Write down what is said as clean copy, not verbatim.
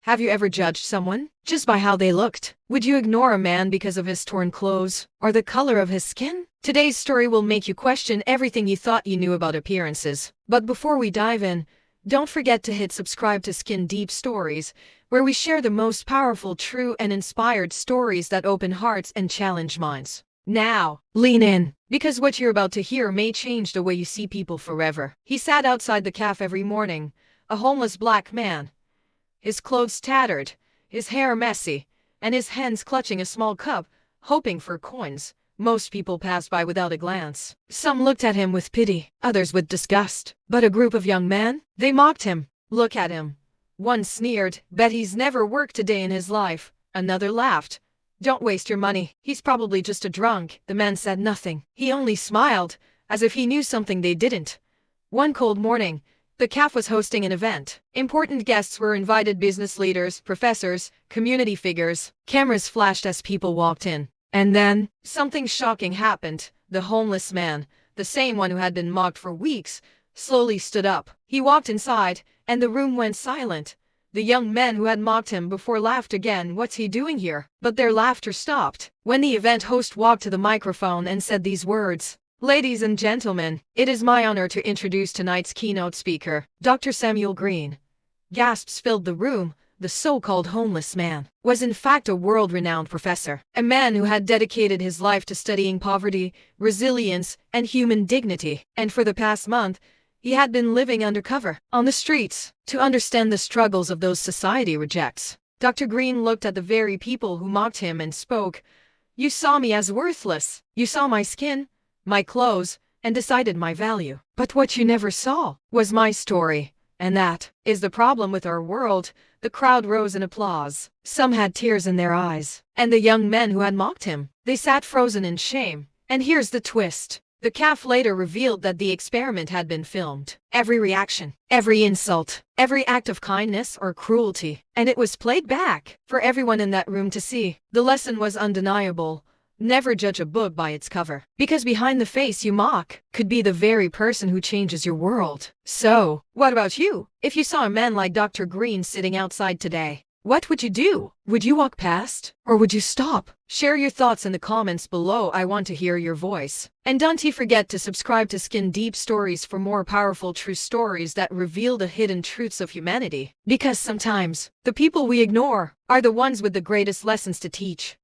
Have you ever judged someone just by how they looked? Would you ignore a man because of his torn clothes or the color of his skin? Today's story will make you question everything you thought you knew about appearances. But before we dive in, don't forget to hit subscribe to Skin Deep Stories, where we share the most powerful, true, and inspired stories that open hearts and challenge minds. Now, lean in, because what you're about to hear may change the way you see people forever. He sat outside the cafe every morning, a homeless black man. His clothes tattered, his hair messy, and his hands clutching a small cup, hoping for coins. Most people passed by without a glance. Some looked at him with pity, others with disgust. But a group of young men, they mocked him. Look at him. One sneered, bet he's never worked a day in his life. Another laughed. Don't waste your money, he's probably just a drunk. The man said nothing. He only smiled, as if he knew something they didn't. One cold morning, the cafe was hosting an event. Important guests were invited: business leaders, professors, community figures. Cameras flashed as people walked in. And then, something shocking happened. The homeless man, the same one who had been mocked for weeks, slowly stood up. He walked inside, and the room went silent. The young men who had mocked him before laughed again. What's he doing here? But their laughter stopped when the event host walked to the microphone and said these words. Ladies and gentlemen, it is my honor to introduce tonight's keynote speaker, Dr. Samuel Green. Gasps filled the room. The so-called homeless man was in fact a world-renowned professor, a man who had dedicated his life to studying poverty, resilience, and human dignity. And for the past month, he had been living undercover, on the streets, to understand the struggles of those society rejects. Dr. Green looked at the very people who mocked him and spoke. You saw me as worthless. You saw my skin, my clothes, and decided my value. But what you never saw was my story. And that is the problem with our world. The crowd rose in applause. Some had tears in their eyes. And the young men who had mocked him, they sat frozen in shame. And here's the twist. The cafe later revealed that the experiment had been filmed. Every reaction, every insult, every act of kindness or cruelty. And it was played back for everyone in that room to see. The lesson was undeniable. Never judge a book by its cover, because behind the face you mock could be the very person who changes your world. So, what about you? If you saw a man like Dr. Green sitting outside today, what would you do? Would you walk past? Or would you stop? Share your thoughts in the comments below. I want to hear your voice. And don't forget to subscribe to Skin Deep Stories for more powerful true stories that reveal the hidden truths of humanity. Because sometimes, the people we ignore are the ones with the greatest lessons to teach.